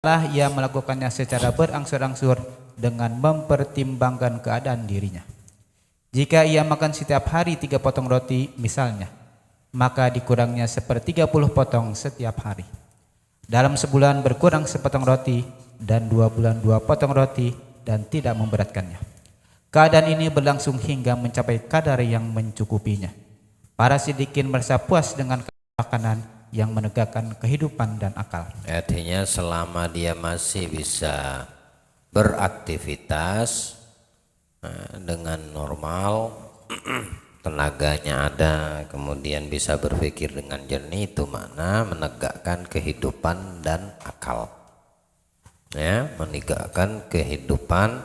lah ia melakukannya secara berangsur-angsur dengan mempertimbangkan keadaan dirinya. Jika ia makan setiap hari 3 potong roti misalnya, maka dikurangnya 1/30 potong setiap hari. Dalam sebulan berkurang sepotong roti, dan 2 bulan 2 potong roti, dan tidak memberatkannya. Keadaan ini berlangsung hingga mencapai kadar yang mencukupinya. Para sidikin merasa puas dengan makanan yang menegakkan kehidupan dan akal. Artinya selama dia masih bisa beraktivitas dengan normal, tenaganya ada, kemudian bisa berpikir dengan jernih, itu makna menegakkan kehidupan dan akal. Ya, menegakkan kehidupan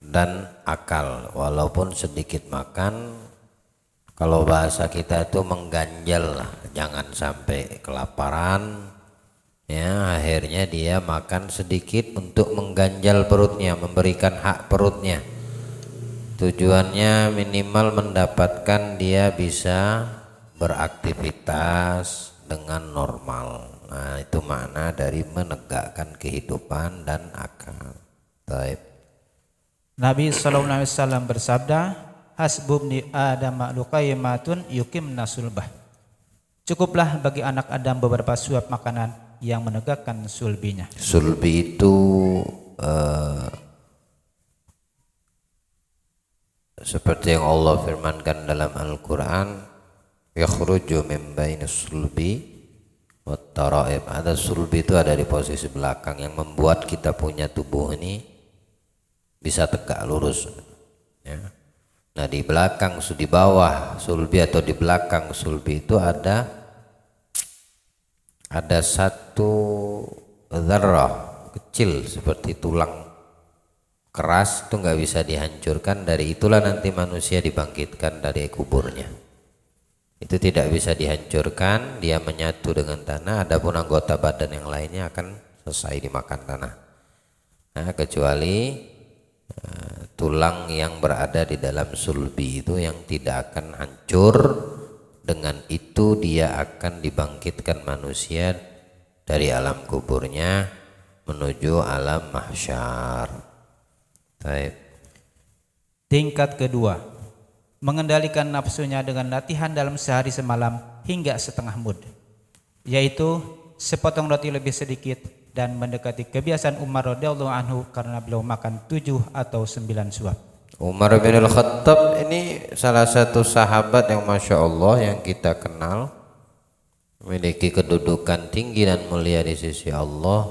dan akal, walaupun sedikit makan. Kalau bahasa kita itu mengganjal lah, jangan sampai kelaparan. Ya, akhirnya dia makan sedikit untuk mengganjal perutnya, memberikan hak perutnya. Tujuannya minimal mendapatkan dia bisa beraktivitas dengan normal. Nah, itu makna dari menegakkan kehidupan dan akal. Baik. Nabi SAW bersabda, hasbubni Adam luqaymatun yuqimna sulbah. Cukuplah bagi anak Adam beberapa suap makanan yang menegakkan sulbinya. Sulbi itu seperti yang Allah firmankan dalam Al-Quran, yakhruju min bainis sulbi wat tara'ib. Ada sulbi itu ada di posisi belakang yang membuat kita punya tubuh ini bisa tegak lurus. Ya. Nah, di belakang, di bawah sulbi atau di belakang sulbi itu ada satu dzarrah kecil seperti tulang keras, itu nggak bisa dihancurkan. Dari itulah nanti manusia dibangkitkan dari kuburnya. Itu tidak bisa dihancurkan, dia menyatu dengan tanah. Adapun anggota badan yang lainnya akan selesai dimakan tanah. Nah, kecuali tulang yang berada di dalam sulbi itu yang tidak akan hancur. Dengan itu dia akan dibangkitkan manusia dari alam kuburnya menuju alam mahsyar. Baik. Tingkat kedua, mengendalikan nafsunya dengan latihan dalam sehari semalam hingga setengah mud, yaitu sepotong roti lebih sedikit dan mendekati kebiasaan Umar radhiyallahu anhu karena beliau makan 7 atau 9 suap. Umar bin Al-Khattab ini salah satu sahabat yang Masya Allah yang kita kenal, memiliki kedudukan tinggi dan mulia di sisi Allah.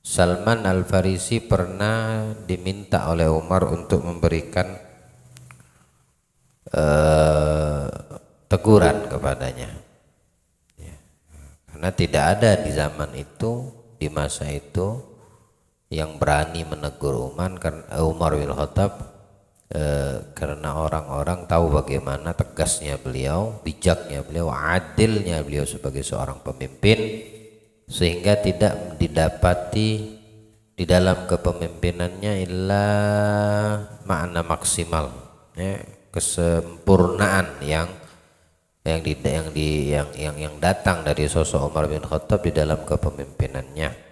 Salman Al-Farisi pernah diminta oleh Umar untuk memberikan teguran kepadanya, ya. Karena tidak ada di zaman itu, di masa itu, yang berani menegur Umar bin Khattab, karena orang-orang tahu bagaimana tegasnya beliau, bijaknya beliau, adilnya beliau sebagai seorang pemimpin, sehingga tidak didapati di dalam kepemimpinannya illa makna maksimal, ya, kesempurnaan yang datang dari sosok Umar bin Khattab di dalam kepemimpinannya.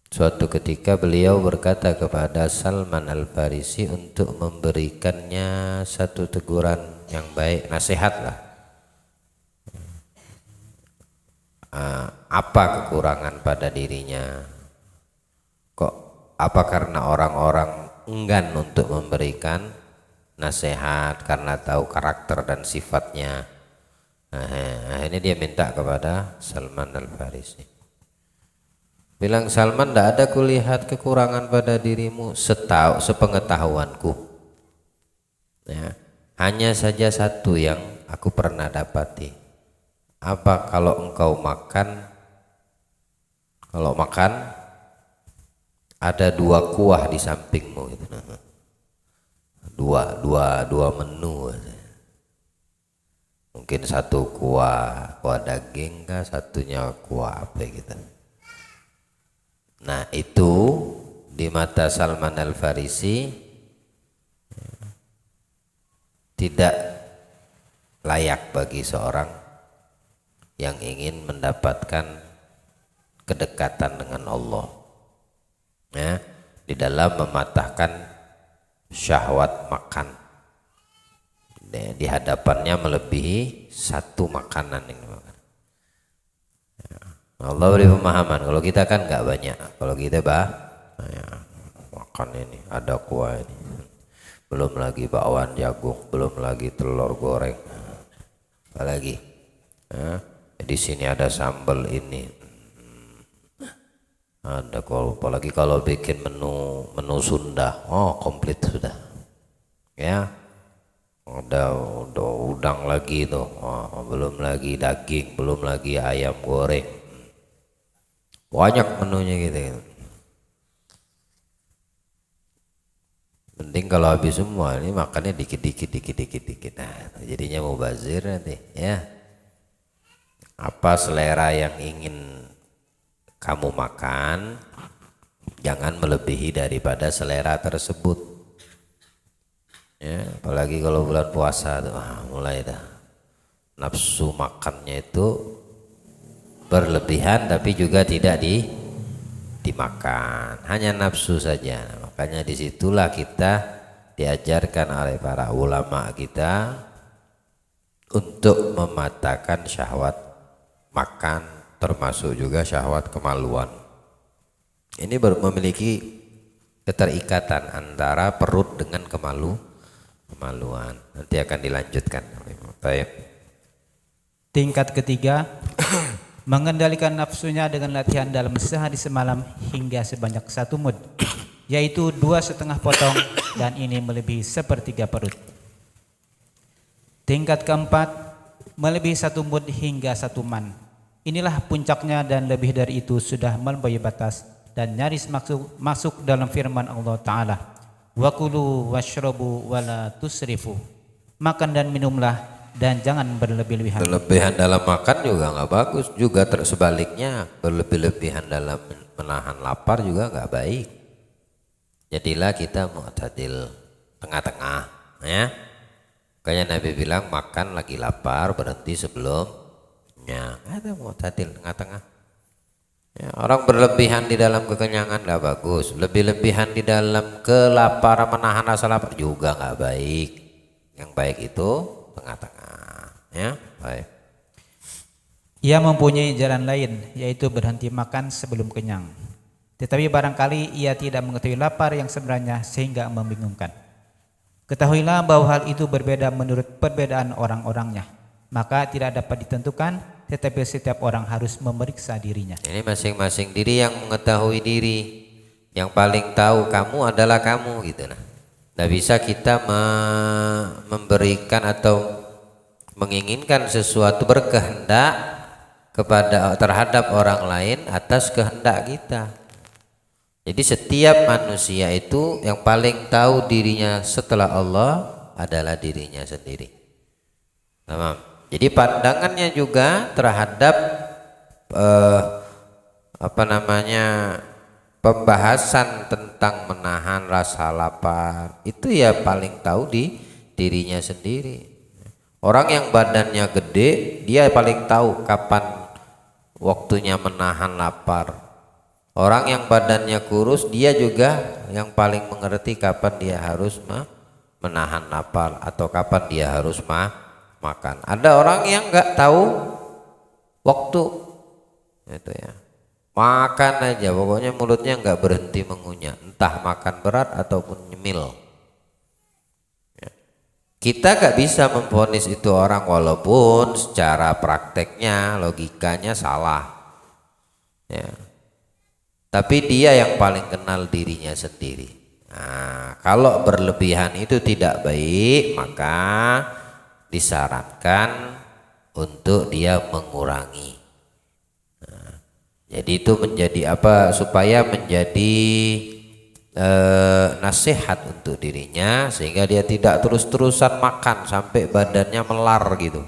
Suatu ketika beliau berkata kepada Salman Al-Farisi untuk memberikannya satu teguran yang baik, nasihat lah. Apa kekurangan pada dirinya? Apa karena orang-orang enggan untuk memberikan nasihat karena tahu karakter dan sifatnya? Akhirnya dia minta kepada Salman Al-Farisi. Bilang, Salman, tidak ada kulihat kekurangan pada dirimu sepengetahuanku, ya, hanya saja satu yang aku pernah dapati. Apa? Kalau engkau makan, ada 2 kuah di sampingmu gitu. Dua menu. Mungkin satu kuah daging kah, satunya kuah apa gitu. Nah, itu di mata Salman Al-Farisi tidak layak bagi seorang yang ingin mendapatkan kedekatan dengan Allah. Ya, di dalam mematahkan syahwat makan. Di hadapannya melebihi satu makanan yang dimakan. Ya, Allah beri pemahaman. Kalau kita kan nggak banyak. Kalau kita ya, makan ini ada kuah ini, belum lagi bakwan jagung, belum lagi telur goreng, apalagi ya, di sini ada sambal ini, ada apalagi kalau bikin menu Sunda, oh komplit sudah ya, ada udang lagi tuh, oh, belum lagi daging, belum lagi ayam goreng, banyak menunya gitu. Penting kalau habis semua ini makannya dikit. Nah, jadinya mubazir nanti ya. Apa selera yang ingin kamu makan, jangan melebihi daripada selera tersebut. Ya, apalagi kalau bulan puasa tuh, mulai dah nafsu makannya itu berlebihan, tapi juga tidak dimakan, hanya nafsu saja. Makanya disitulah kita diajarkan oleh para ulama kita untuk mematahkan syahwat makan, termasuk juga syahwat kemaluan. Ini memiliki keterikatan antara perut dengan kemaluan. Nanti akan dilanjutkan. Baik. Tingkat ketiga, mengendalikan nafsunya dengan latihan dalam sehari semalam hingga sebanyak 1 mud, yaitu 2,5 potong, dan ini melebihi 1/3 perut. Tingkat keempat, melebihi 1 mud hingga 1 man. Inilah puncaknya, dan lebih dari itu sudah melampaui batas dan nyaris masuk dalam firman Allah Ta'ala, wa kulu washrabu wala tusrifu. Makan dan minumlah dan jangan berlebih-lebihan. Berlebihan dalam makan juga nggak bagus, juga sebaliknya berlebih-lebihan dalam menahan lapar juga nggak baik. Jadilah kita mu'tadil, tengah-tengah ya. Kayak Nabi bilang, makan lagi lapar, berhenti sebelumnya. Ada mu'tadil, tengah-tengah ya. Orang berlebihan di dalam kekenyangan nggak bagus, lebih-lebihan di dalam kelaparan, menahan rasa lapar juga nggak baik. Yang baik itu tengah-tengah ya. Baik. Ia mempunyai jalan lain, yaitu berhenti makan sebelum kenyang. Tetapi barangkali ia tidak mengetahui lapar yang sebenarnya sehingga membingungkan. Ketahuilah bahwa hal itu berbeda menurut perbedaan orang-orangnya. Maka tidak dapat ditentukan, tetapi setiap orang harus memeriksa dirinya. Ini masing-masing diri yang mengetahui diri. Yang paling tahu kamu adalah kamu gitu. Nah, tidak bisa kita memberikan atau menginginkan sesuatu, berkehendak terhadap orang lain atas kehendak kita. Jadi setiap manusia itu yang paling tahu dirinya setelah Allah adalah dirinya sendiri. Tamam. Jadi pandangannya juga terhadap pembahasan tentang menahan rasa lapar itu ya paling tahu di dirinya sendiri. Orang yang badannya gede, dia paling tahu kapan waktunya menahan lapar. Orang yang badannya kurus, dia juga yang paling mengerti kapan dia harus menahan lapar atau kapan dia harus makan. Ada orang yang nggak tahu waktu, itu ya, makan aja, pokoknya mulutnya nggak berhenti mengunyah, entah makan berat ataupun nyemil. Ya. Kita nggak bisa memvonis itu orang, walaupun secara prakteknya, logikanya salah. Ya. Tapi dia yang paling kenal dirinya sendiri. Nah, kalau berlebihan itu tidak baik, maka disarankan untuk dia mengurangi. Nah, jadi itu menjadi apa? Supaya menjadi nasihat untuk dirinya, sehingga dia tidak terus-terusan makan sampai badannya melar gitu.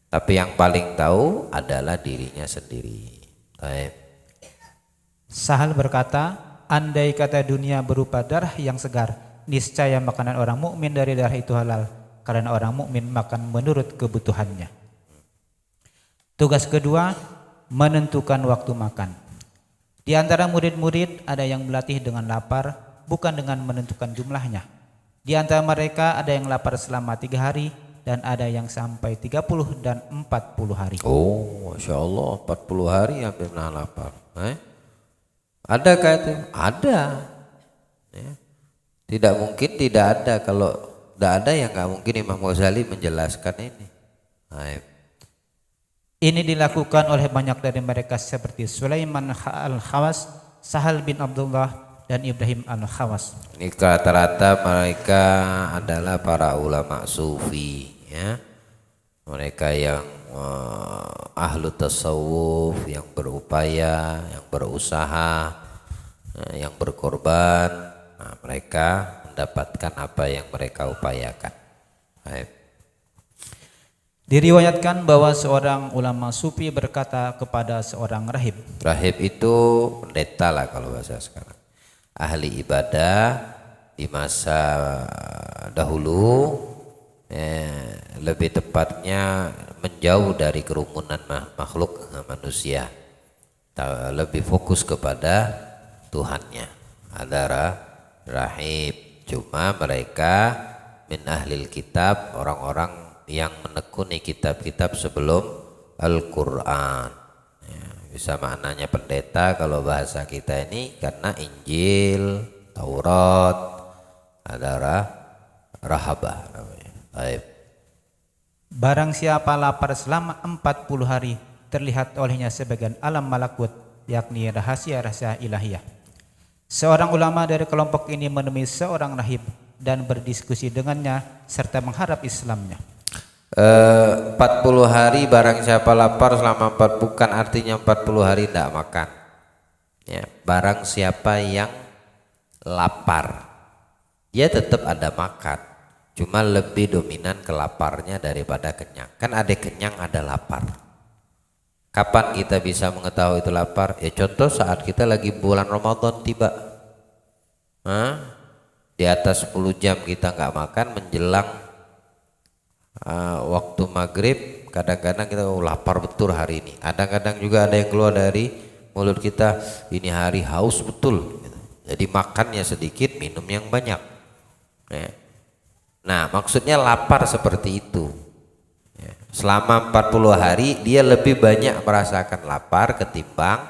Tapi yang paling tahu adalah dirinya sendiri. Baik. Sahal berkata, andai kata dunia berupa darah yang segar, niscaya makanan orang mukmin dari darah itu halal, karena orang mukmin makan menurut kebutuhannya. Tugas kedua, menentukan waktu makan. Di antara murid-murid ada yang berlatih dengan lapar, bukan dengan menentukan jumlahnya. Di antara mereka ada yang lapar selama 3 hari dan ada yang sampai 30 dan 40 hari. Oh, Masya Allah, 40 hari hampir nahan lapar. Adakah itu? Ada. Ya. Tidak mungkin tidak ada. Kalau tidak ada ya nggak mungkin Imam Ghazali menjelaskan ini. Ini dilakukan oleh banyak dari mereka seperti Sulaiman al-Khawas, Sahal bin Abdullah, dan Ibrahim al-Khawas. Ini rata-rata mereka adalah para ulama sufi, ya. Mereka yang ahlu tasawuf, yang berupaya, yang berusaha, yang berkorban. Nah, mereka mendapatkan apa yang mereka upayakan. Diriwayatkan bahwa seorang ulama sufi berkata kepada seorang rahib. Rahib itu pendeta lah kalau bahasa sekarang. Ahli ibadah di masa dahulu, lebih tepatnya menjauh dari kerumunan makhluk manusia, lebih fokus kepada Tuhannya. Ada rahib, cuma mereka min ahlil kitab, orang-orang yang menekuni kitab-kitab sebelum Al-Quran. Ya, bisa maknanya pendeta kalau bahasa kita ini, karena Injil, Taurat adalah rahabah namanya. Baik. Barang siapa lapar selama 40 hari, terlihat olehnya sebagian alam malakut, yakni rahasia-rahasia ilahiyah. Seorang ulama dari kelompok ini menemui seorang rahib dan berdiskusi dengannya serta mengharap Islamnya. 40 hari barang siapa lapar selama 4, bukan artinya 40 hari tidak makan, ya. Barang siapa yang lapar, dia tetap ada makan, cuma lebih dominan kelaparnya daripada kenyang. Kan ada kenyang ada lapar. Kapan kita bisa mengetahui itu lapar? Ya contoh saat kita lagi bulan Ramadan tiba, di atas 10 jam kita nggak makan, menjelang waktu maghrib kadang-kadang kita lapar betul hari ini. Kadang-kadang juga ada yang keluar dari mulut kita, ini hari haus betul. Jadi makannya sedikit, minum yang banyak. Nah maksudnya lapar seperti itu. Selama 40 hari dia lebih banyak merasakan lapar ketimbang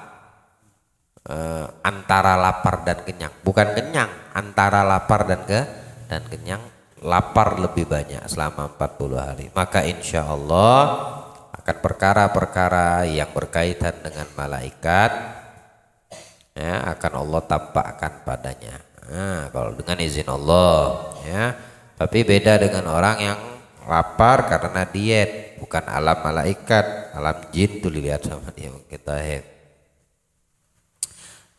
antara lapar dan kenyang. Bukan kenyang, antara lapar dan kenyang. Lapar lebih banyak selama 40 hari. Maka insya Allah akan perkara-perkara yang berkaitan dengan malaikat, ya, akan Allah tampakkan padanya. Nah, kalau dengan izin Allah, ya. Tapi beda dengan orang yang lapar karena diet, bukan alam malaikat, alam jin tuh dilihat sama dia kita.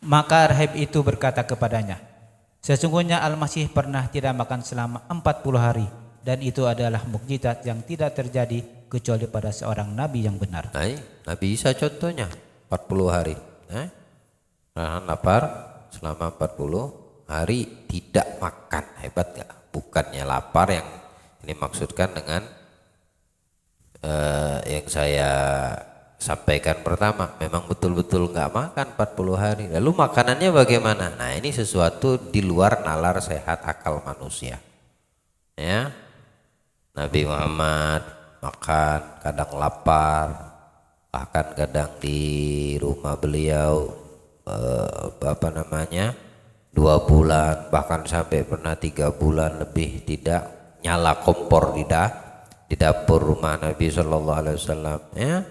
Maka rahib itu berkata kepadanya, sesungguhnya Al-Masih pernah tidak makan selama 40 hari, dan itu adalah mukjizat yang tidak terjadi kecuali pada seorang nabi yang benar. Nabi Isa contohnya 40 hari. Nahan lapar selama 40 hari tidak makan. Hebat gak? Bukannya lapar yang ini maksudkan dengan yang saya sampaikan pertama, memang betul-betul nggak makan 40 hari. Lalu makanannya bagaimana? Nah ini sesuatu di luar nalar sehat akal manusia, ya. Nabi Muhammad makan, kadang lapar, bahkan kadang di rumah beliau 2 bulan, bahkan sampai pernah 3 bulan lebih tidak nyala kompor di dapur rumah Nabi Shallallahu Alaihi Wasallam, ya.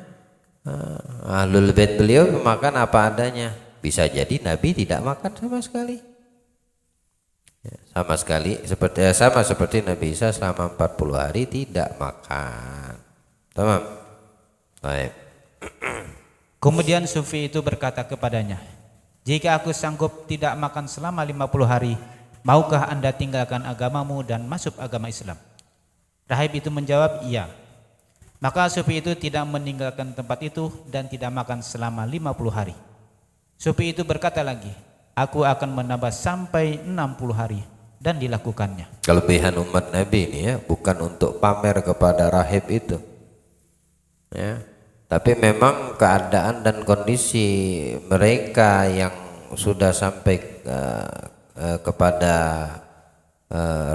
Ahlul bait beliau makan apa adanya. Bisa jadi Nabi tidak makan sama sekali, ya, sama seperti Nabi Isa selama 40 hari tidak makan. Tamam. Baik. Kemudian sufi itu berkata kepadanya, jika aku sanggup tidak makan selama 50 hari, maukah anda tinggalkan agamamu dan masuk agama Islam? Rahib itu menjawab, iya. Maka sufi itu tidak meninggalkan tempat itu dan tidak makan selama 50 hari. Sufi itu berkata lagi, aku akan menambah sampai 60 hari, dan dilakukannya. Kelebihan umat Nabi ini, ya, bukan untuk pamer kepada rahib itu, ya. Tapi memang keadaan dan kondisi mereka yang sudah sampai kepada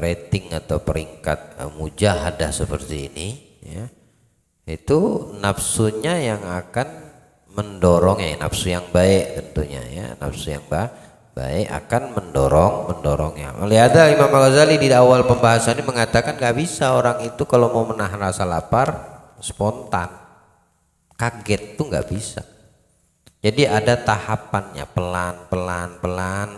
rating atau peringkat mujahadah seperti ini, ya, itu nafsunya yang akan mendorong, ya nafsu yang baik tentunya, ya nafsu yang baik akan mendorongnya. Lihat Imam Al-Ghazali di awal pembahasan ini mengatakan gak bisa orang itu kalau mau menahan rasa lapar spontan, kaget tuh nggak bisa. Jadi ada tahapannya, pelan,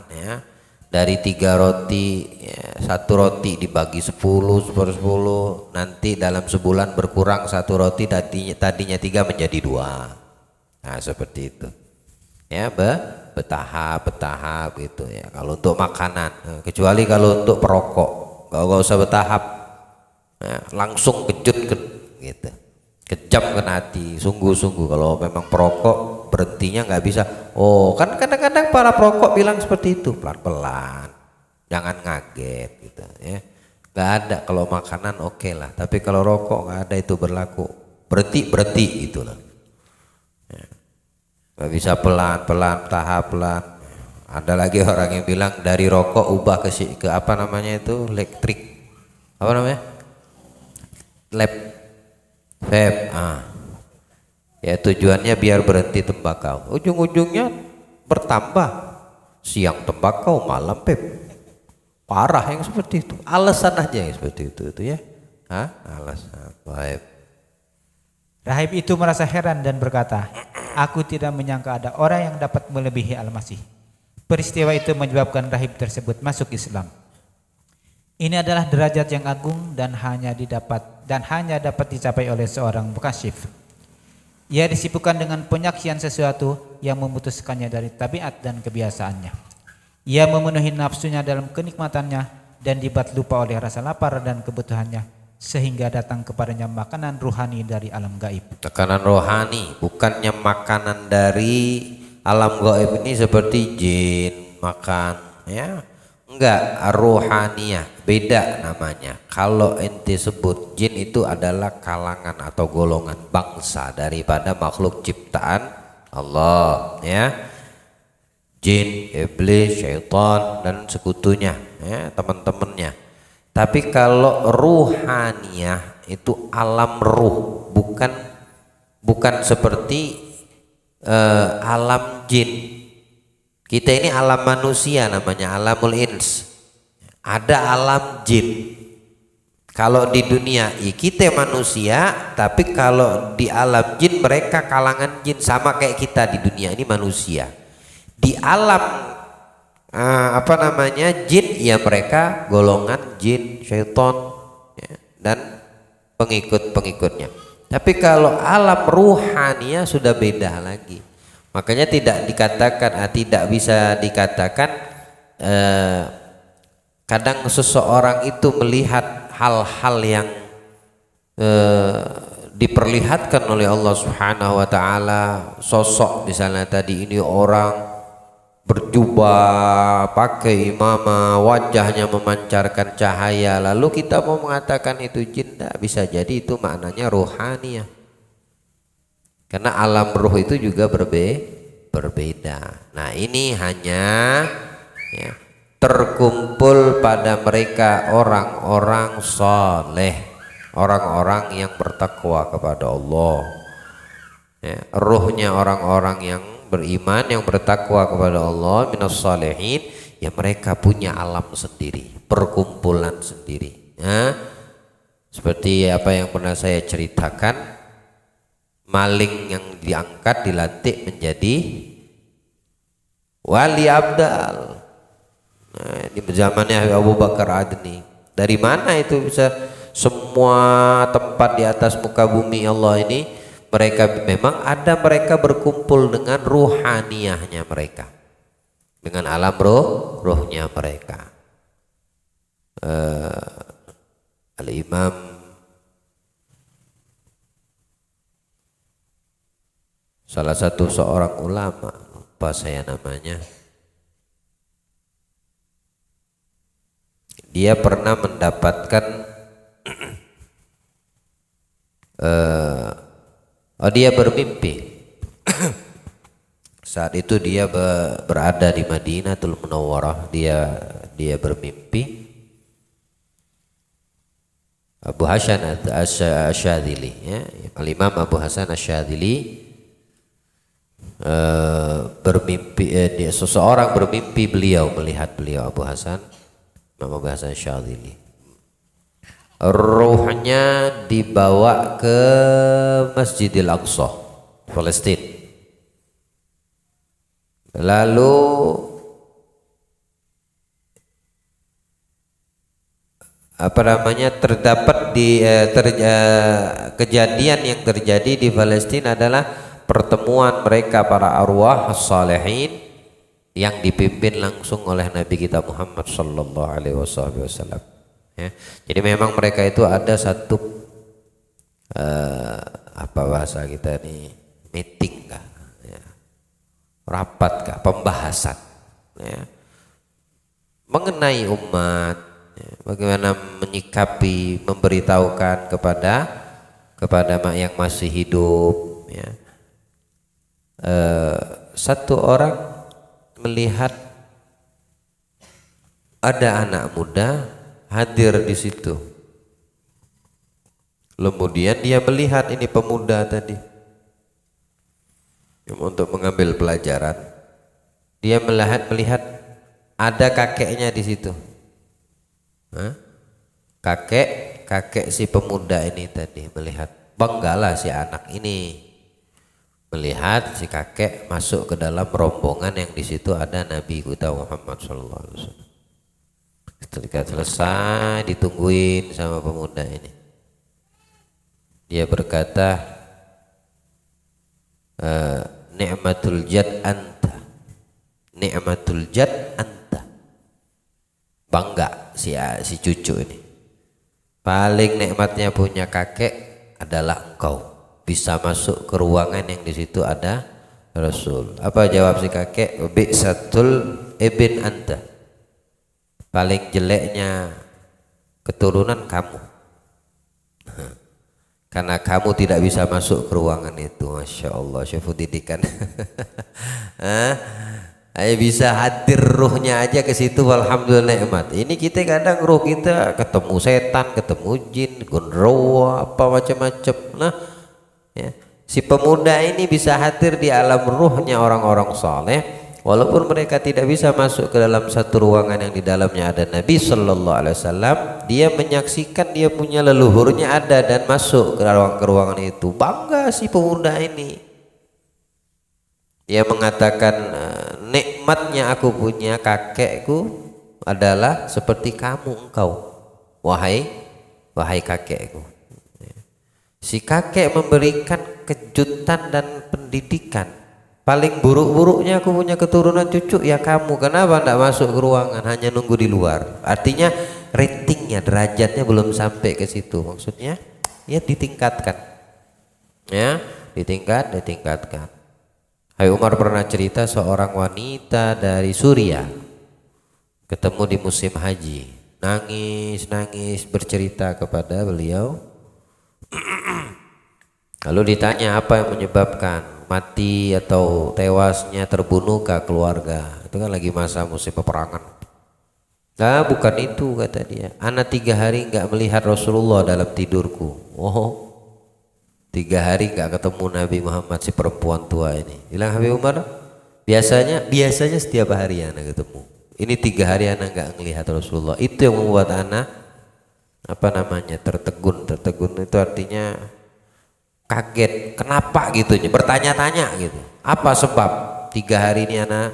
ya. Dari 3 roti, ya, 1 roti dibagi 10, 10, nanti dalam sebulan berkurang 1 roti, tadinya 3 menjadi 2. Nah seperti itu, ya bertahap gitu ya. Kalau untuk makanan, kecuali kalau untuk perokok nggak usah bertahap, ya, langsung kejut gitu, kejam kena hati, sungguh-sungguh. Kalau memang perokok berhentinya nggak bisa. Oh kan kadang-kadang para perokok bilang seperti itu, pelan-pelan, jangan ngaget gitu ya. Nggak ada kalau makanan oke lah, tapi kalau rokok nggak ada itu berlaku, berhenti itulah. Ya. Nggak bisa pelan-pelan, tahap pelan. Ada lagi orang yang bilang dari rokok ubah ke apa namanya itu, elektrik, apa namanya, vape. Ya tujuannya biar berhenti tembakau, ujung-ujungnya bertambah, siang tembakau malam vape. Parah yang seperti itu, alasan aja yang seperti itu ya. Alasan vape. Rahib itu merasa heran dan berkata, aku tidak menyangka ada orang yang dapat melebihi Al-Masih. Peristiwa itu menyebabkan rahib tersebut masuk Islam. Ini adalah derajat yang agung dan hanya dapat dicapai oleh seorang mukasyif. Ia disibukkan dengan penyaksian sesuatu yang memutuskannya dari tabiat dan kebiasaannya. Ia memenuhi nafsunya dalam kenikmatannya dan dibuat lupa oleh rasa lapar dan kebutuhannya, sehingga datang kepadanya makanan rohani dari alam gaib. Tekanan rohani, bukannya makanan dari alam gaib ini seperti jin makan, ya. Enggak, rohaniyah, beda namanya. Kalau ente sebut jin itu adalah kalangan atau golongan bangsa daripada makhluk ciptaan Allah, ya. Jin, iblis, syaitan dan sekutunya, ya, teman-temannya. Tapi kalau ruhaniyah itu alam ruh, bukan seperti alam jin. Kita ini alam manusia namanya alamul ins. Ada alam jin. Kalau di dunia kita manusia, tapi kalau di alam jin mereka kalangan jin, sama kayak kita di dunia ini manusia. Di alam jin, ya mereka golongan jin, syaitan, ya, dan pengikut-pengikutnya. Tapi kalau alam ruhania sudah beda lagi. Makanya tidak bisa dikatakan kadang seseorang itu melihat hal-hal yang diperlihatkan oleh Allah Subhanahu wa taala, sosok misalnya tadi ini orang berjubah, pakai imamah, wajahnya memancarkan cahaya, lalu kita mau mengatakan itu jin, tidak bisa jadi itu maknanya rohaniah. Karena alam ruh itu juga berbeda. Nah ini hanya, ya, terkumpul pada mereka orang-orang soleh, orang-orang yang bertakwa kepada Allah, ya, ruhnya orang-orang yang beriman, yang bertakwa kepada Allah, minas salihin, ya mereka punya alam sendiri, perkumpulan sendiri, ya. Seperti apa yang pernah saya ceritakan, maling yang diangkat, dilantik menjadi wali abdal. Nah, di zamannya Abu Bakar Adni. Dari mana itu bisa semua tempat di atas muka bumi Allah ini mereka mereka berkumpul dengan ruhaniyahnya mereka, dengan alam rohnya mereka. Al-Imam salah satu seorang ulama, lupa saya namanya, dia pernah mendapatkan Oh, dia bermimpi. Saat itu dia berada di Madinatul Munawwarah, dia bermimpi. Abu Hasan Asyadzili, ya, Al-Imam Abu Hasan Asyadzili bermimpi, seseorang bermimpi melihat beliau Abu Hasan, Imam Abu Hasan Asyadzili. Ruhnya dibawa ke Masjidil Aqsa, Palestina. Lalu terdapat di kejadian yang terjadi di Palestina adalah pertemuan mereka para arwah as-salihin yang dipimpin langsung oleh Nabi kita Muhammad sallallahu alaihi wasallam. Ya. Jadi memang mereka itu ada satu apa bahasa kita ini, meeting kah, ya, rapat kah, pembahasan, ya, mengenai umat, ya, bagaimana menyikapi, memberitahukan kepada yang masih hidup, ya. Satu orang melihat ada anak muda hadir di situ. Kemudian dia melihat ini pemuda tadi untuk mengambil pelajaran. Dia melihat ada kakeknya di situ. Kakek si pemuda ini tadi melihat, banggalah si anak ini melihat si kakek masuk ke dalam rombongan yang di situ ada Nabi kita Muhammad sallallahu alaihi wasallam. Ketika selesai ditungguin sama pemuda ini, dia berkata, ni'matul jad anta, ni'matul jad anta. Bangga si cucu ini, paling nikmatnya punya kakek adalah engkau, bisa masuk ke ruangan yang di situ ada Rasul. Apa jawab si kakek? Bi'satul ibn anta, paling jeleknya keturunan kamu, karena kamu tidak bisa masuk ke ruangan itu. Masya Allah, syukur didikan. Ayo bisa hadir ruhnya aja ke situ, alhamdulillah nikmat. Ini kita kadang ruh kita ketemu setan, ketemu jin, gondrowo, apa macam-macam. Nah, ya, si pemuda ini bisa hadir di alam ruhnya orang-orang saleh, walaupun mereka tidak bisa masuk ke dalam satu ruangan yang di dalamnya ada Nabi sallallahu alaihi wasallam. Dia menyaksikan dia punya leluhurnya ada dan masuk ke ruangan itu. Bangga si pemuda ini. Dia mengatakan, nikmatnya aku punya kakekku adalah seperti kamu engkau, wahai kakekku. Si kakek memberikan kejutan dan pendidikan. Paling buruk-buruknya aku punya keturunan cucu ya kamu. Kenapa tidak masuk ke ruangan, hanya nunggu di luar? Artinya ratingnya, derajatnya belum sampai ke situ. Maksudnya ya ditingkatkan, ya ditingkatkan. Hai Umar pernah cerita seorang wanita dari Suriah ketemu di musim haji, nangis bercerita kepada beliau. Lalu ditanya apa yang menyebabkan mati atau tewasnya, terbunuhkah keluarga? Itu kan lagi masa musim peperangan. Nah, bukan itu, kata dia. Anak 3 hari enggak melihat Rasulullah dalam tidurku. Oh, 3 hari enggak ketemu Nabi Muhammad, si perempuan tua ini. Bilang Habib Umar, biasanya setiap hari anak ketemu. Ini 3 hari anak enggak melihat Rasulullah. Itu yang membuat anak tertegun itu artinya kaget, kenapa gitu, bertanya-tanya gitu, apa sebab 3 hari ini anak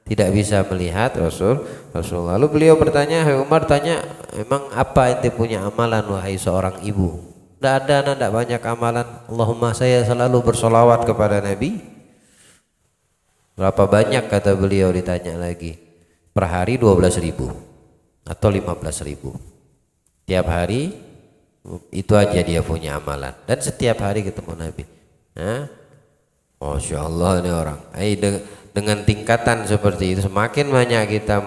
tidak bisa melihat Rasulullah. Lalu beliau bertanya, Hai Umar tanya, emang apa ente punya amalan wahai seorang ibu? Tidak ada, anak tidak banyak amalan. Allahumma, saya selalu bersolawat kepada Nabi. Berapa banyak, kata beliau, ditanya lagi. Per hari 12.000 atau 15.000. Tiap hari itu aja dia punya amalan, dan setiap hari ketemu Nabi. Masya Allah ini orang. Dengan tingkatan seperti itu, semakin banyak kita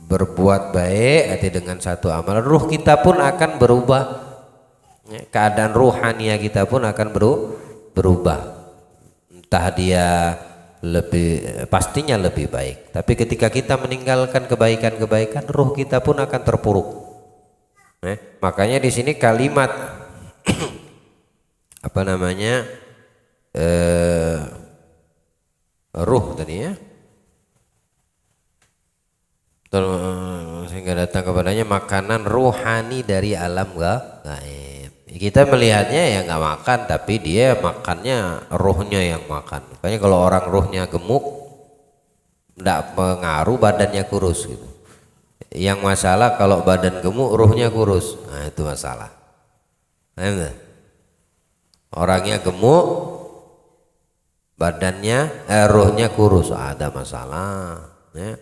berbuat baik, arti dengan satu amalan, ruh kita pun akan berubah Ya, keadaan ruhania kita pun akan berubah. Entah dia pastinya lebih baik. Tapi ketika kita meninggalkan kebaikan-kebaikan, ruh kita pun akan terpuruk. Makanya di sini kalimat apa namanya ruh tadi ya, sehingga datang kepadanya makanan ruhani dari alam gaib. Kita melihatnya ya nggak makan, tapi dia makannya ruhnya yang makan. Makanya kalau orang ruhnya gemuk nggak pengaruh, badannya kurus gitu. Yang masalah kalau badan gemuk ruhnya kurus, nah itu masalah. Orangnya gemuk badannya ruhnya kurus, ada masalah ya.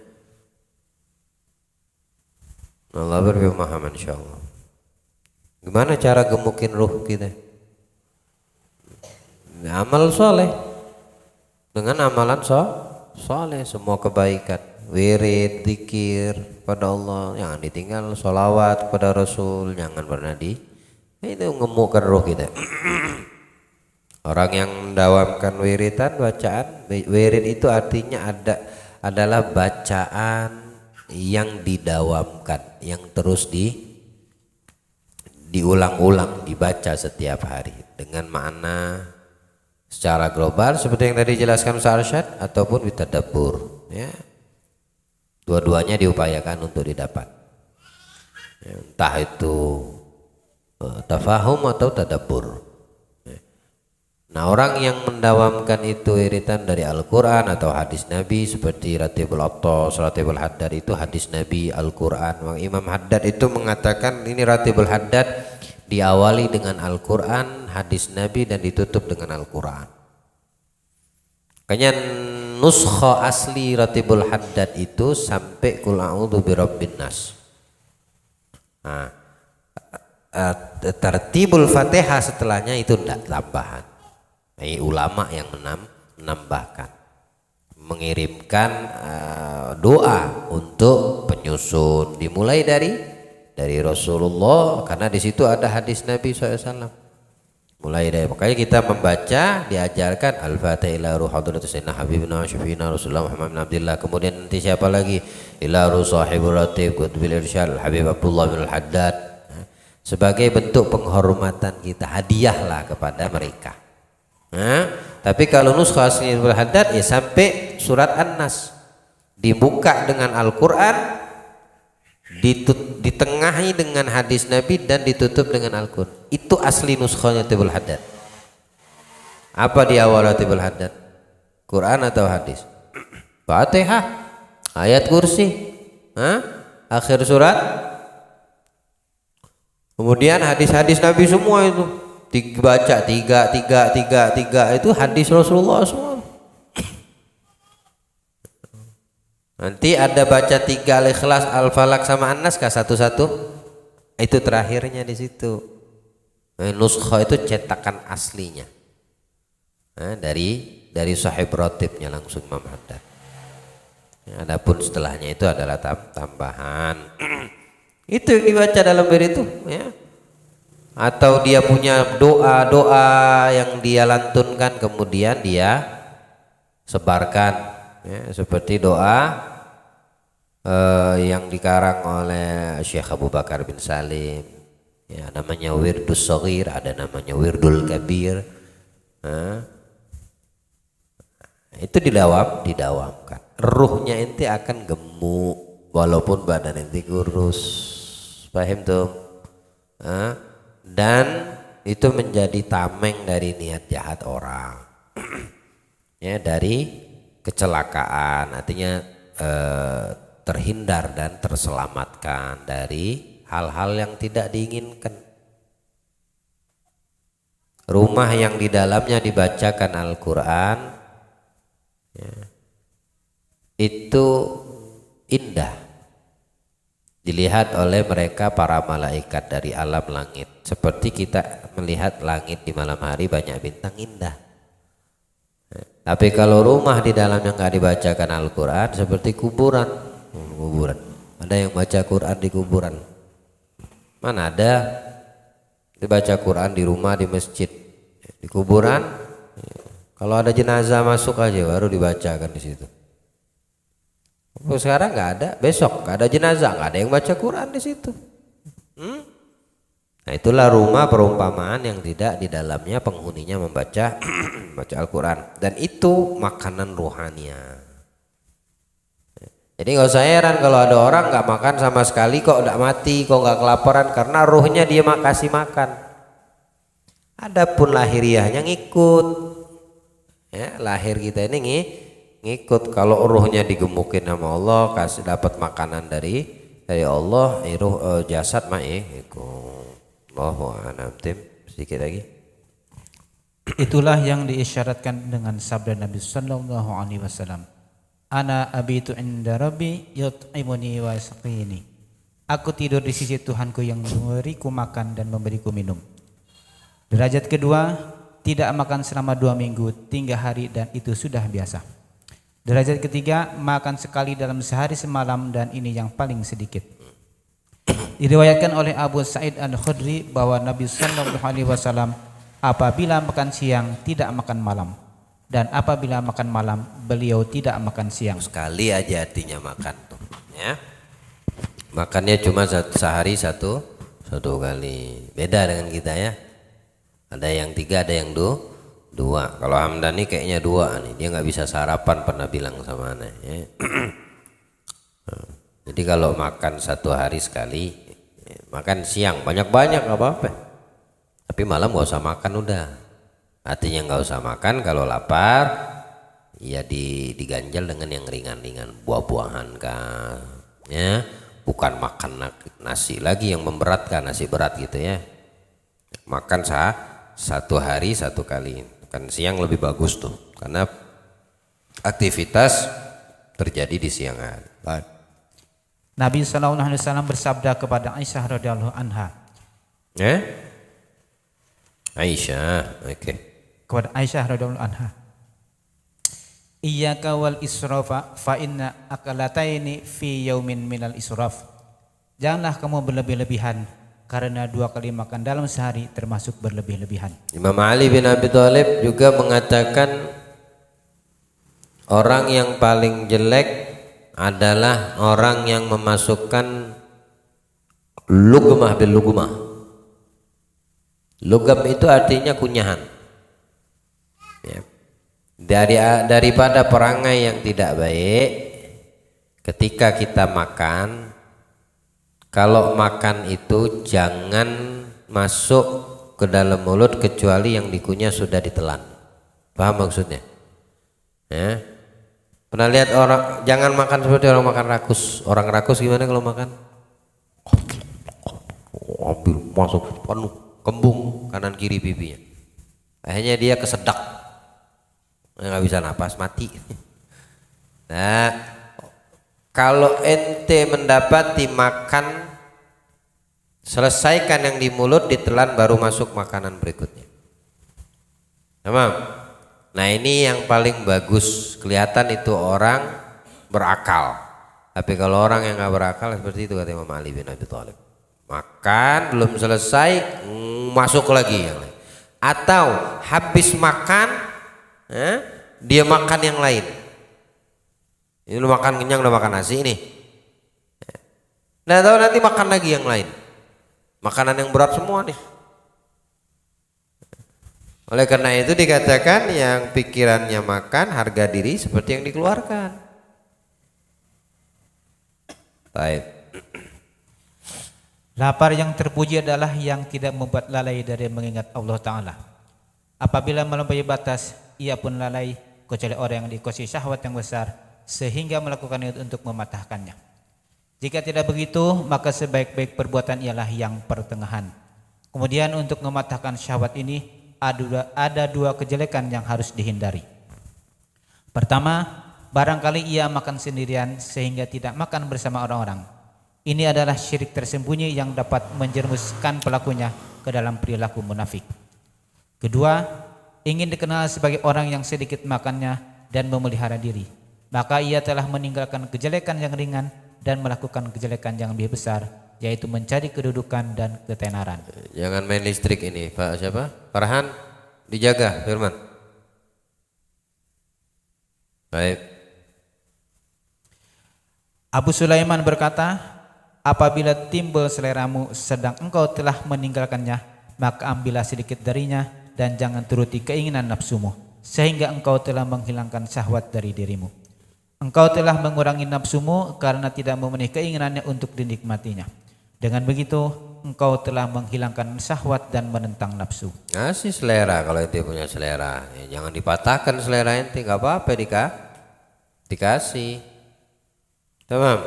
Allah beri pemahaman insyaallah. Gimana cara gemukin ruh kita? Amal soleh, dengan amalan soleh, semua kebaikan, wirid, zikir pada Allah, jangan ditinggal, sholawat kepada Rasul, jangan pernah itu ngemukkan ruh kita. Orang yang mendawamkan wiridan, bacaan, wirid itu artinya adalah bacaan yang didawamkan, yang terus diulang-ulang, dibaca setiap hari dengan makna secara global seperti yang tadi dijelaskan Ustaz Arsyad ataupun bitadabbur ya. Dua-duanya diupayakan untuk didapat. Ya, entah itu tafahum atau tadabbur. Nah, orang yang mendawamkan itu iritan dari Al-Quran atau hadis Nabi seperti Ratibul Attas, Ratibul Haddad itu hadis Nabi, Al-Quran. Imam Haddad itu mengatakan ini Ratibul Haddad diawali dengan Al-Quran, hadis Nabi dan ditutup dengan Al-Quran. Makanya nuskha asli Ratibul Haddad itu sampai Qul a'udzu birabbin nas. Nah, tertibul Fatihah setelahnya itu tidak tambahan. Ulama yang menambahkan, mengirimkan doa untuk penyusun dimulai dari Rasulullah, karena di situ ada hadis Nabi SAW. Mulai dari, makanya kita membaca diajarkan Al-Fatihah ila ruh hadratus sayyidina habibina wa syafiina Rasulullah Muhammad bin Abdullah. Kemudian nanti siapa lagi? Ila ruh sahibul ratib qutbil irsyad Habib Abdullah bin Al-Haddad. Sebagai bentuk penghormatan kita, hadiahlah kepada mereka. Nah, tapi kalau nuskha asli Al-Haddad ya sampai surat An-Nas, dibuka dengan Al-Quran, ditengahi dengan hadis Nabi dan ditutup dengan Al-Quran. Itu asli nuskhanya Ratibul Haddad. Apa di awal Ratibul Haddad? Quran atau hadis? Fatihah, ayat kursi, akhir surat, kemudian hadis-hadis Nabi semua itu dibaca tiga itu hadis Rasulullah semua. Nanti ada baca 3 Al-Ikhlas, Al-Falaq sama An-Nas kah satu-satu? Itu terakhirnya di situ. Nuskha itu cetakan aslinya. Dari sahib ratibnya langsung Imam Haddad. Adapun setelahnya itu adalah tambahan. Itu yang dibaca dalam wirid itu ya. Atau dia punya doa-doa yang dia lantunkan kemudian dia sebarkan ya, seperti doa yang dikarang oleh Syekh Abu Bakar bin Salim ya, namanya Wirdus Shaghir, ada namanya Wirdul Kabir. Itu didawamkan. Ruhnya ente akan gemuk walaupun badan ente kurus. Paham tuh? Dan itu menjadi tameng dari niat jahat orang. Ya, dari kecelakaan, artinya terhindar dan terselamatkan dari hal-hal yang tidak diinginkan. Rumah yang di dalamnya dibacakan Al-Quran ya, itu indah dilihat oleh mereka para malaikat dari alam langit, seperti kita melihat langit di malam hari banyak bintang indah. Tapi kalau rumah di dalamnya nggak dibacakan Al-Quran seperti kuburan. Ada yang baca Quran di kuburan? Mana ada? Dibaca Quran di rumah, di masjid, di kuburan. Kalau ada jenazah masuk aja baru dibacakan di situ. Oh, sekarang nggak ada, besok nggak ada jenazah, nggak ada yang baca Quran di situ. Nah itulah rumah perumpamaan yang tidak di dalamnya penghuninya membaca baca Al-Quran, dan itu makanan rohania. Jadi nggak usah heran kalau ada orang nggak makan sama sekali kok nggak mati, kok nggak kelaparan, karena ruhnya dia kasih makan. Adapun lahiriahnya ngikut, ya, lahir kita ini ngikut. Kalau ruhnya digemukin sama Allah, kasih dapat makanan dari Allah, ruh jasad mah ikut. Allahu a'lam. Sedikit lagi. Itulah yang diisyaratkan dengan sabda Nabi sallallahu alaihi wasallam. Ana abitu inda rabbi yut'imuni wa yasqini. Aku tidur di sisi Tuhanku yang memberiku makan dan memberiku minum. Derajat kedua, tidak makan selama 2 minggu, 3 hari dan itu sudah biasa. Derajat ketiga, makan sekali dalam sehari semalam dan ini yang paling sedikit. Diriwayatkan oleh Abu Sa'id Al-Khudri bahwa Nabi sallallahu alaihi wasallam apabila makan siang tidak makan malam, dan apabila makan malam beliau tidak makan siang. Sekali aja artinya makan tuh, ya. Makannya cuma sehari satu kali. Beda dengan kita ya. Ada yang 3, ada yang 2. Kalau Hamdani kayaknya 2 nih. Dia nggak bisa sarapan, pernah bilang sama aneh. Ya. Jadi kalau makan 1 hari sekali, makan siang banyak-banyak nggak apa-apa. Tapi malam nggak usah makan udah. Artinya nggak usah makan, kalau lapar ya diganjal dengan yang ringan-ringan, buah-buahan kah, ya, bukan makan nasi lagi yang memberatkan, nasi berat gitu ya. Makan 1 hari 1 kali. Kan siang lebih bagus tuh, karena aktivitas terjadi di siang hari. Nabi sallallahu alaihi wasallam bersabda kepada Aisyah radhiyallahu anha. Aisyah, oke. Kepada Aisyah radhiyallahu anha. Iyyaka wal israfa fa inna akalataini fi yaumin minal israf. Janganlah kamu berlebih-lebihan, karena 2 kali makan dalam sehari termasuk berlebih-lebihan. Imam Ali bin Abi Thalib juga mengatakan orang yang paling jelek adalah orang yang memasukkan lugmah bil lugmah. Lugam itu artinya kunyahan, ya. Daripada perangai yang tidak baik ketika kita makan. Kalau makan itu jangan masuk ke dalam mulut kecuali yang dikunyah sudah ditelan. Paham maksudnya? Ya. Pernah lihat orang, jangan makan seperti orang makan rakus. Orang rakus gimana kalau makan? Ambil masuk penuh, kembung kanan kiri pipinya. Akhirnya dia kesedak, nggak bisa napas, mati. Nah, kalau ente mendapati makan, selesaikan yang di mulut, ditelan, baru masuk makanan berikutnya. Tamam. Nah ini yang paling bagus, kelihatan itu orang berakal. Tapi kalau orang yang nggak berakal seperti itu kata Imam Ali bin Abi Thalib. Makan belum selesai, masuk lagi yang lain. Atau habis makan, dia makan yang lain. Ini lu makan kenyang, udah makan nasi ini. Nah tahu nanti makan lagi yang lain. Makanan yang berat semua nih. Oleh karena itu dikatakan yang pikirannya makan, harga diri seperti yang dikeluarkan. Baik. Lapar yang terpuji adalah yang tidak membuat lalai dari mengingat Allah Ta'ala. Apabila melampaui batas, ia pun lalai, kecuali orang yang dikuasai syahwat yang besar sehingga melakukan itu untuk mematahkannya. Jika tidak begitu, maka sebaik-baik perbuatan ialah yang pertengahan. Kemudian untuk mematahkan syahwat ini ada 2 kejelekan yang harus dihindari. Pertama, barangkali ia makan sendirian sehingga tidak makan bersama orang-orang. Ini adalah syirik tersembunyi yang dapat menjerumuskan pelakunya ke dalam perilaku munafik. Kedua, ingin dikenal sebagai orang yang sedikit makannya dan memelihara diri, maka ia telah meninggalkan kejelekan yang ringan dan melakukan kejelekan yang lebih besar, yaitu mencari kedudukan dan ketenaran. Jangan main listrik ini, Pak siapa? Farhan, dijaga Firman. Baik. Abu Sulaiman berkata, apabila timbul seleramu sedang engkau telah meninggalkannya, maka ambillah sedikit darinya dan jangan turuti keinginan nafsumu, sehingga engkau telah menghilangkan syahwat dari dirimu. Engkau telah mengurangi nafsumu karena tidak memenuhi keinginannya untuk dinikmatinya. Dengan begitu, engkau telah menghilangkan syahwat dan menentang nafsu. Ngasih selera kalau ente punya selera. Ya, jangan dipatahkan selera ente, nggak apa-apa dikasih. Tamam.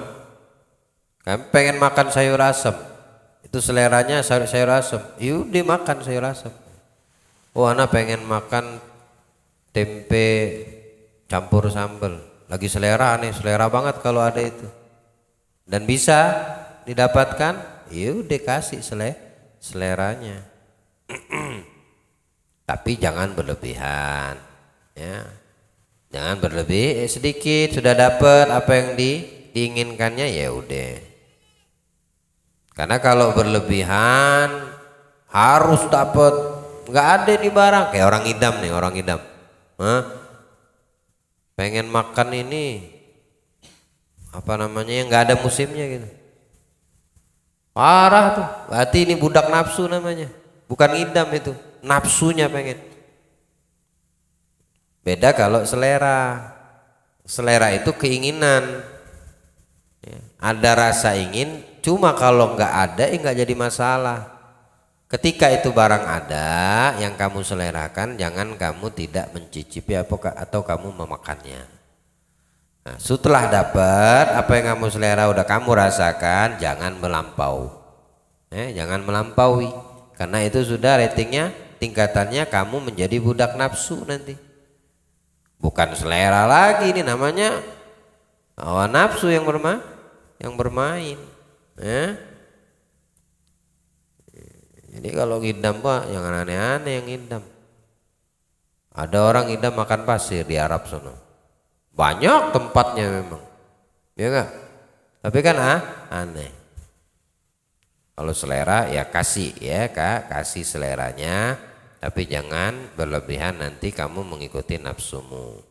Kamu pengen makan sayur asam, itu seleranya sayur asam. Yaudah makan sayur asam. Oh, anak pengen makan tempe campur sambal. Lagi selera nih, selera banget kalau ada itu. Dan bisa didapatkan, yaudah kasih seleranya. Tapi jangan berlebihan, ya. Jangan berlebih, sedikit sudah dapat apa yang diinginkannya, ya udah. Karena kalau berlebihan harus dapat, nggak ada di barang. Kayak orang idam nih, orang idam. Pengen makan ini apa namanya yang nggak ada musimnya gitu. Parah tuh, berarti ini budak nafsu namanya, bukan idam itu, nafsunya pengen. Beda kalau selera, selera itu keinginan, ya, ada rasa ingin, cuma kalau nggak ada nggak jadi masalah. Ketika itu barang ada yang kamu selerakan, jangan kamu tidak mencicipi atau kamu memakannya. Nah, setelah dapat apa yang kamu selera udah kamu rasakan, jangan melampau, jangan melampaui, karena itu sudah ratingnya, tingkatannya kamu menjadi budak nafsu nanti. Bukan selera lagi, ini namanya hawa nafsu yang bermain. Jadi kalau ngidam Pak, jangan aneh-aneh yang ngidam. Ada orang ngidam makan pasir di Arab sana. Banyak tempatnya memang. Ya enggak? Tapi kan aneh. Kalau selera ya kasih ya Kak, kasih seleranya, tapi jangan berlebihan nanti kamu mengikuti nafsumu.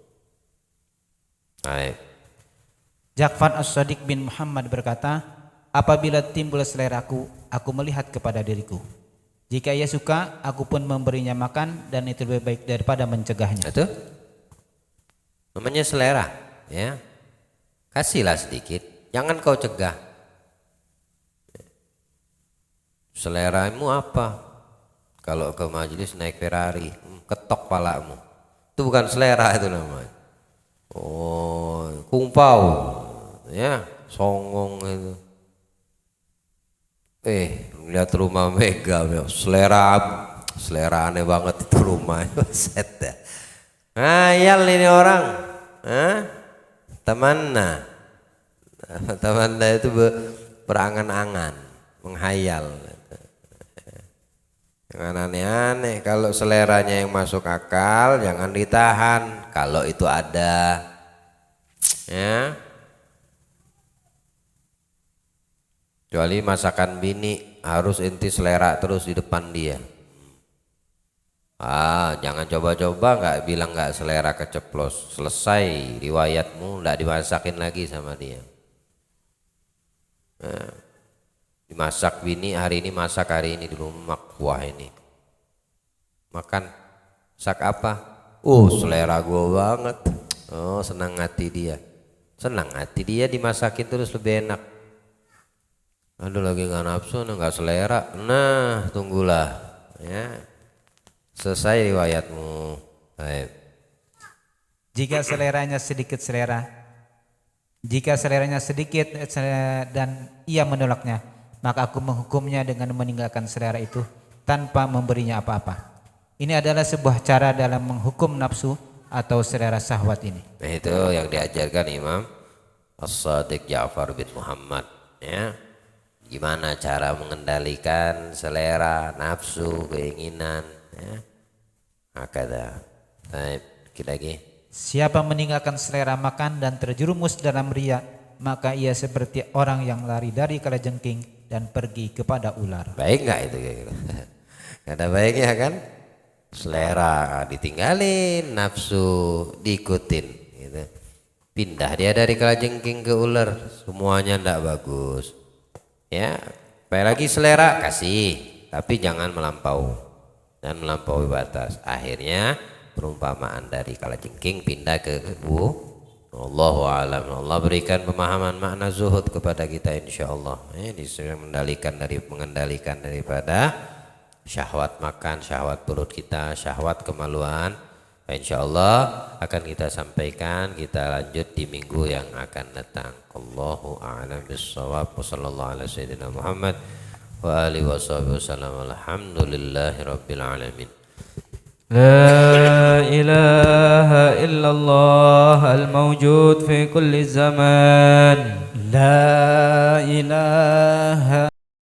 Baik. Ja'far As-Shadiq bin Muhammad berkata, apabila timbul seleraku, aku melihat kepada diriku. Jika ia suka, aku pun memberinya makan, dan itu lebih baik daripada mencegahnya. Itu namanya selera, ya. Kasihlah sedikit, jangan kau cegah. Seleramu apa? Kalau ke majelis naik Ferrari, ketok palamu. Itu bukan selera itu namanya. Oh, kumpau, ya, songong itu. Lihat rumah mega, selera aneh banget itu rumah. Set ya. Ngayal ini orang, tamanna itu berangan-angan, menghayal. Jangan aneh-aneh. Kalau seleranya yang masuk akal, jangan ditahan. Kalau itu ada, ya. Kecuali masakan bini harus inti selera terus di depan dia. Jangan coba-coba nggak bilang nggak selera keceplos. Selesai riwayatmu, nggak dimasakin lagi sama dia. Dimasak bini hari ini, masak hari ini di rumah, wah ini makan sak apa? Selera gua banget. Senang hati dia dimasakin terus lebih enak. Aduh lagi nggak nafsu, nggak selera. Nah tunggulah, ya selesai riwayatmu. Baik. Jika seleranya sedikit dan ia menolaknya, maka aku menghukumnya dengan meninggalkan selera itu tanpa memberinya apa-apa. Ini adalah sebuah cara dalam menghukum nafsu atau selera syahwat ini. Nah itu yang diajarkan Imam As-Shadiq Ja'far bin Muhammad, ya. Gimana cara mengendalikan selera, nafsu, keinginan, ya. Makanya, baik, kita lagi. Siapa meninggalkan selera makan dan terjerumus dalam riya, maka ia seperti orang yang lari dari kalajengking dan pergi kepada ular. Baik nggak itu kayak gitu? Nggak ada baiknya kan? Selera ditinggalin, nafsu diikutin gitu. Pindah dia dari kalajengking ke ular, semuanya ndak bagus ya. Apalagi selera kasih, tapi jangan melampaui dan melampaui batas. Akhirnya perumpamaan dari kalajengking pindah ke kebo. Allahu a'lam. Allah berikan pemahaman makna zuhud kepada kita insyaallah. Mengendalikan daripada syahwat makan, syahwat perut kita, syahwat kemaluan. Insyaallah akan kita sampaikan, kita lanjut di minggu yang akan datang. Allahu a'lam bissawab. Wassallallahu ala sayyidina Muhammad wa alihi wasallam. Alhamdulillahi rabbil alamin. لا إله إلا الله الموجود في كل زمان. La ilaha